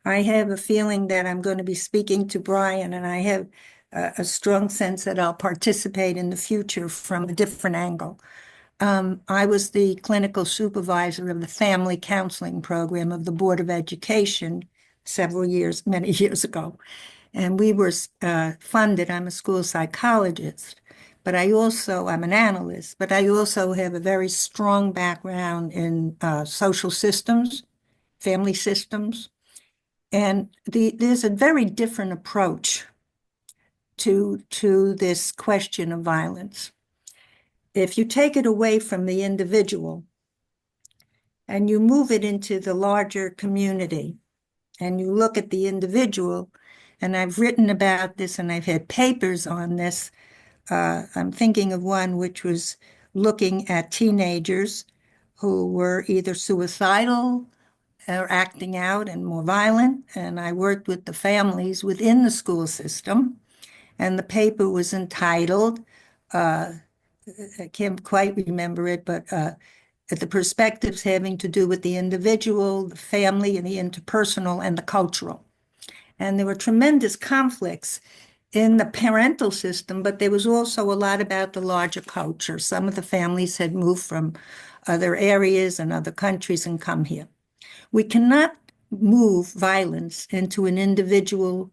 I have a feeling that I'm going to be speaking to Brian, and I have a strong sense that I'll participate in the future from a different angle. I was the clinical supervisor of the family counseling program of the Board of Education many years ago. And we were funded. I'm a school psychologist, but I'm an analyst, but I also have a very strong background in social systems, family systems. And there's a very different approach to this question of violence. If you take it away from the individual and you move it into the larger community and you look at the individual, and I've written about this and I've had papers on this. I'm thinking of one which was looking at teenagers who were either suicidal or acting out and more violent. And I worked with the families within the school system. And the paper was entitled, I can't quite remember it, but the perspectives having to do with the individual, the family, and the interpersonal and the cultural. And there were tremendous conflicts in the parental system, but there was also a lot about the larger culture. Some of the families had moved from other areas and other countries and come here. We cannot move violence into an individual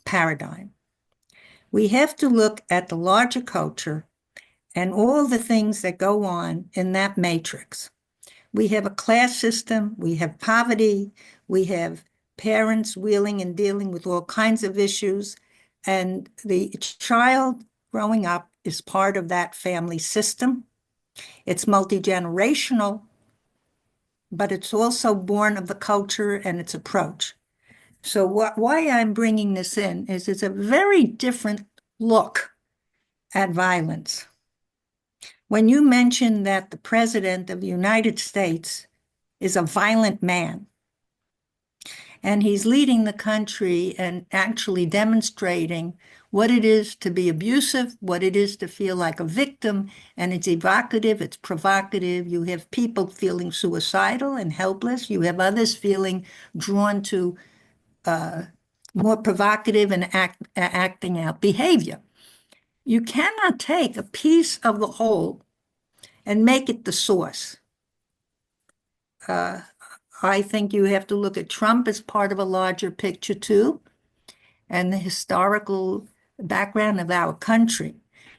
paradigm. We have to look at the larger culture and all the things that go on in that matrix. We have a class system, we have poverty, we have parents wheeling and dealing with all kinds of issues, and the child growing up is part of that family system. It's multi-generational, but it's also born of the culture and its approach. So why I'm bringing this in is it's a very different look at violence. When you mention that the President of the United States is a violent man, and he's leading the country and actually demonstrating what it is to be abusive, what it is to feel like a victim, and it's evocative, it's provocative. You have people feeling suicidal and helpless. You have others feeling drawn to more provocative and acting out behavior. You cannot take a piece of the whole and make it the source. I think you have to look at Trump as part of a larger picture too, and the historical background of our country.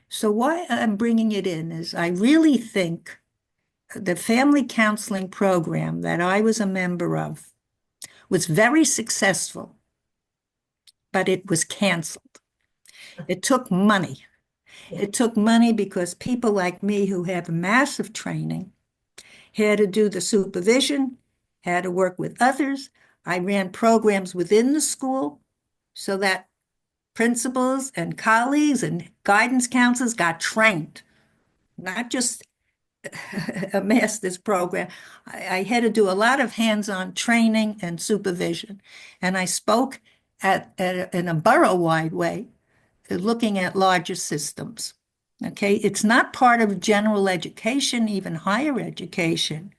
So why I'm bringing it in is I really think the family counseling program that I was a member of was very successful, but it was canceled. It took money. It took money because people like me who have massive training had to do the supervision, had to work with others. I ran programs within the school so that principals and colleagues and guidance counselors got trained, not just a master's program. I had to do a lot of hands-on training and supervision. And I spoke in a borough-wide way, looking at larger systems. Okay, it's not part of general education, even higher education.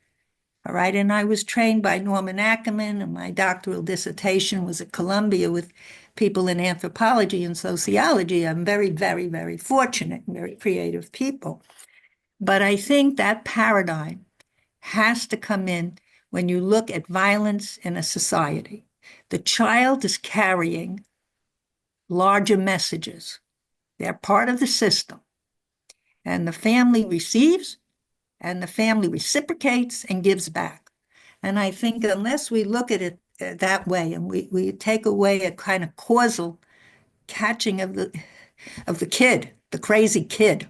All right, and I was trained by Norman Ackerman, and my doctoral dissertation was at Columbia with people in anthropology and sociology. I'm very, very, very fortunate, very creative people. But I think that paradigm has to come in when you look at violence in a society. The child is carrying larger messages. They're part of the system. And the family receives, and the family reciprocates and gives back. And I think unless we look at it that way, and we take away a kind of causal catching of the kid, the crazy kid,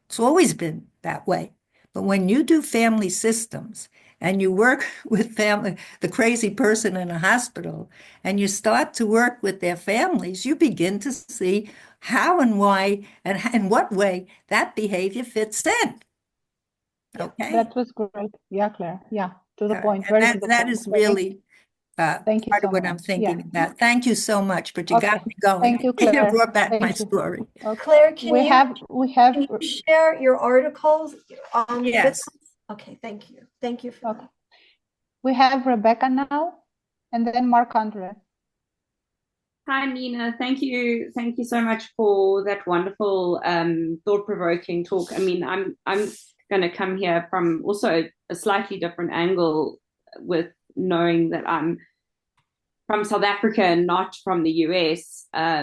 it's always been that way. But when you do family systems and you work with the crazy person in a hospital, and you start to work with their families, you begin to see how and why and in what way that behavior fits in. Okay. That was great. Yeah, Claire. Yeah, to the point. And Very to the that point. is really Thank you part so of what I'm much. thinking Yeah. about. Thank you so much, but you got Okay. me going. Thank you, You Claire. brought back Thank my you. story. Okay. Claire, can We you have share your articles? Yes. With us? Okay, thank you. Thank you for that. We have Rebecca now, and then Marc-Andre. Hi, Nina. Thank you so much for that wonderful, thought-provoking talk. I mean, I'm going to come here from also a slightly different angle, with knowing that I'm from South Africa and not from the US. I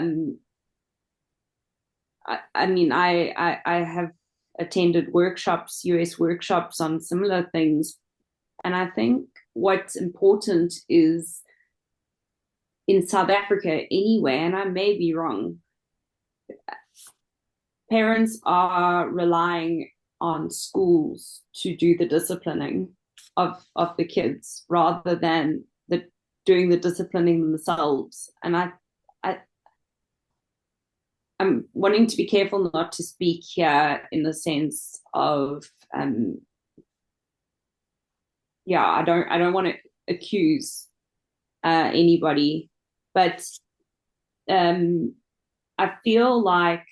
mean, I have attended workshops, US workshops on similar things, and I think what's important is, in South Africa anyway, and I may be wrong, parents are relying on schools to do the disciplining of the kids rather than doing the disciplining themselves. And I'm wanting to be careful not to speak here in the sense of I don't want to accuse anybody, but I feel like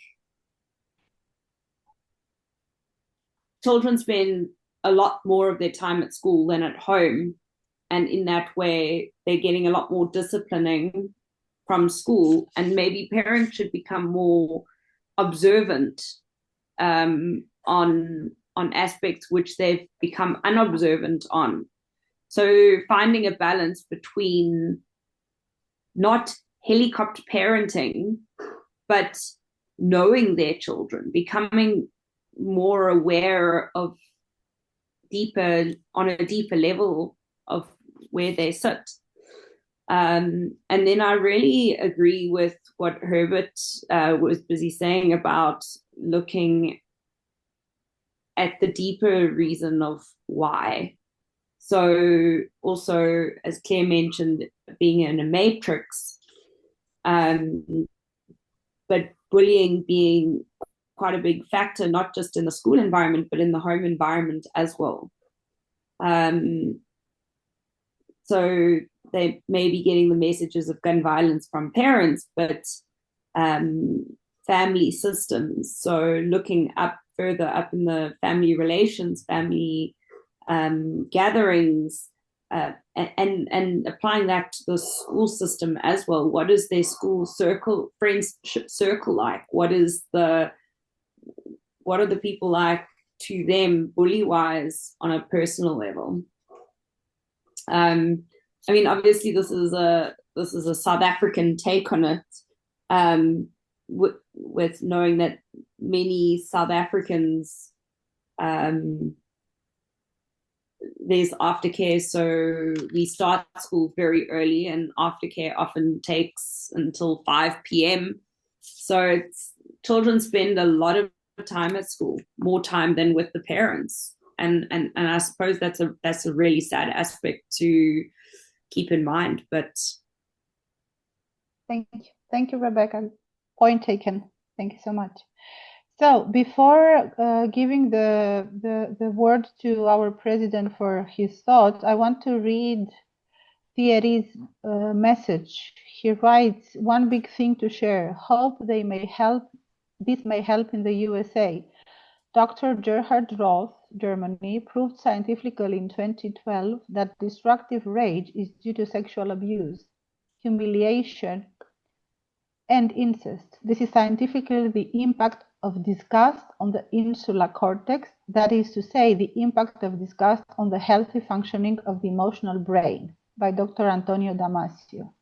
children spend a lot more of their time at school than at home, and in that way they're getting a lot more disciplining from school, and maybe parents should become more observant on aspects which they've become unobservant on. So finding a balance between not helicopter parenting, but knowing their children, becoming more aware of on a deeper level of where they sit. And then I really agree with what Herbert was busy saying about looking at the deeper reason of why. So also, as Claire mentioned, being in a matrix, but bullying being quite a big factor, not just in the school environment, but in the home environment as well. So they may be getting the messages of gun violence from parents, but family systems. So looking further up in the family relations, family gatherings, and applying that to the school system as well. What is their school friendship circle like? What are the people like to them, bully-wise, on a personal level? I mean, obviously, this is a South African take on it, with knowing that many South Africans, there's aftercare, so we start school very early, and aftercare often takes until 5 p.m. So children spend a lot of time at school, more time than with the parents, and I suppose that's a really sad aspect to keep in mind. But thank you, Rebecca. Point taken. Thank you so much. So before giving the word to our president for his thoughts, I want to read Thierry's message. He writes, "One big thing to share. Hope this may help in the USA. Dr. Gerhard Roth, Germany, proved scientifically in 2012 that destructive rage is due to sexual abuse, humiliation, and incest. This is scientifically the impact of disgust on the insular cortex, that is to say, the impact of disgust on the healthy functioning of the emotional brain," by Dr. Antonio Damasio.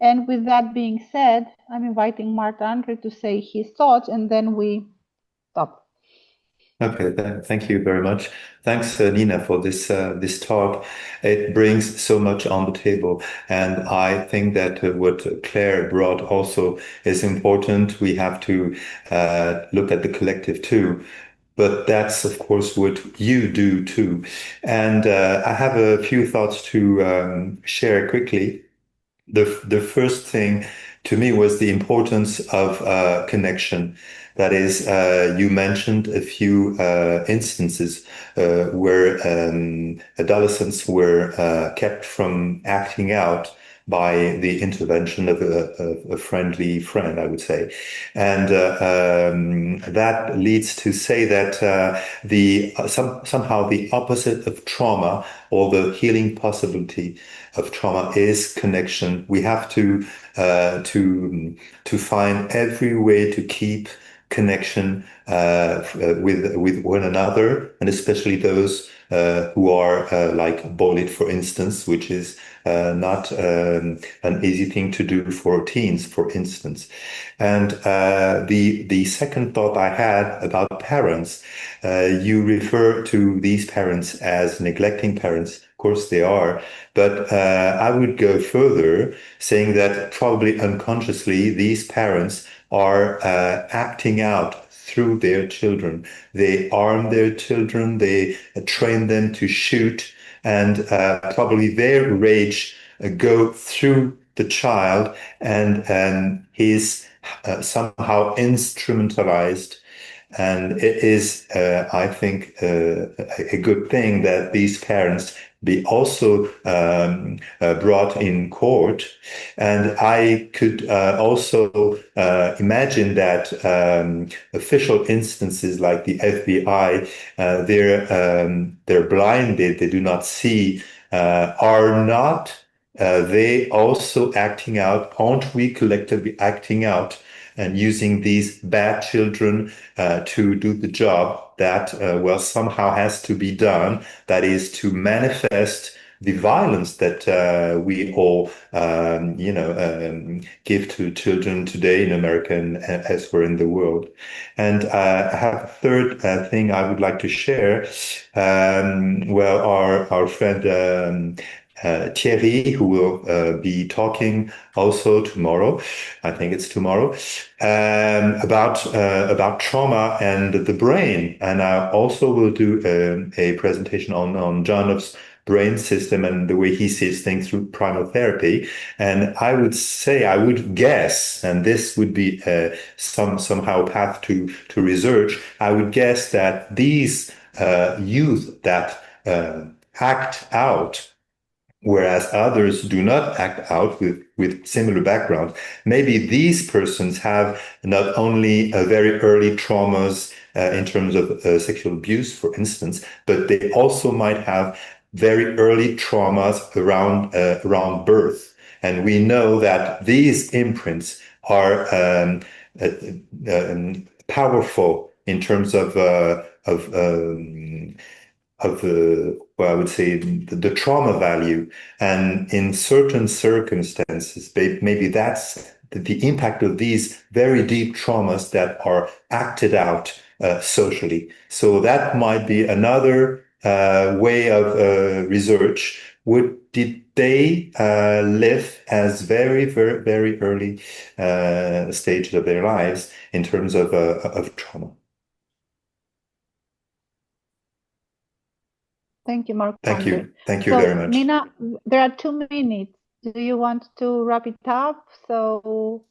And with that being said, I'm inviting Mark Andre to say his thoughts, and then we stop. Okay, thank you very much. Thanks, Nina, for this talk. It brings so much on the table, and I think that what Claire brought also is important. We have to look at the collective too, but that's of course what you do too. And I have a few thoughts to share quickly. The first thing to me was the importance of connection. That is, you mentioned a few instances where adolescents were kept from acting out by the intervention of a friendly friend, I would say. And that leads to say that somehow the opposite of trauma, or the healing possibility of trauma, is connection. We have to find every way to keep connection with one another, and especially those who are like bullied, for instance, which is not an easy thing to do for teens, for instance. And the second thought I had about parents, you refer to these parents as neglecting parents. Of course they are, but I would go further, saying that probably unconsciously these parents are acting out through their children. They arm their children, they train them to shoot, and probably their rage go through the child, and he's somehow instrumentalized. And it is, I think, a good thing that these parents be also brought in court. And I could also imagine that official instances like the FBI, they're blinded, they do not see, are not they also acting out? Aren't we collectively acting out and using these bad children to do the job that, well, somehow has to be done? That is to manifest the violence that we all, give to children today in America and elsewhere in the world. And I have a third thing I would like to share. Well, our friend Thierry, who will be talking also tomorrow, I think it's tomorrow, about trauma and the brain. And I also will do a presentation on Jonov's brain system and the way he sees things through primal therapy. And I would guess, and this would be somehow a path to research, I would guess that these youth that act out, whereas others do not act out with similar background, maybe these persons have not only a very early traumas in terms of sexual abuse, for instance, but they also might have very early traumas around birth. And we know that these imprints are powerful in terms of well, I would say the trauma value. And in certain circumstances, maybe that's the impact of these very deep traumas that are acted out socially. So that might be another way of research. Did they live as very, very, very early stages of their lives in terms of trauma? Thank you, Mark. Thank you. Thank you So, very much. Nina, there are 2 minutes. Do you want to wrap it up? So,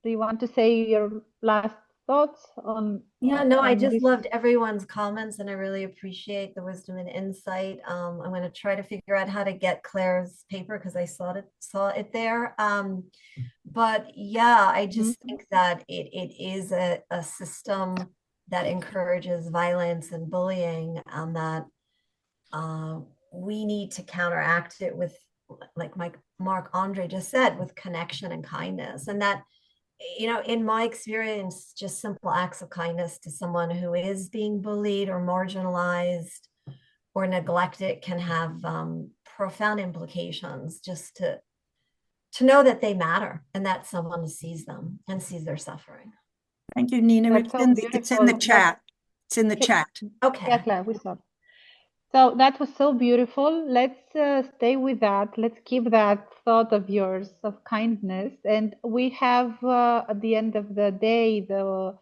do you want to say your last thoughts on? Yeah, no, I just this? loved everyone's comments and I really appreciate the wisdom and insight. I'm going to try to figure out how to get Claire's paper because I saw it there. But yeah, I just think that it is a system that encourages violence and bullying, and that we need to counteract it with, like Marc-Andre just said, with connection and kindness. And that, in my experience, just simple acts of kindness to someone who is being bullied or marginalized or neglected can have profound implications, just to know that they matter and that someone sees them and sees their suffering. Thank you, Nina. It's in the chat. It's in the chat. Okay. Yeah, Claire, we saw. So that was so beautiful. Let's stay with that. Let's keep that thought of yours of kindness. And we have at the end of the day the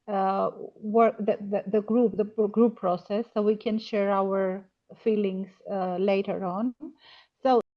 work, the group process, so we can share our feelings later on.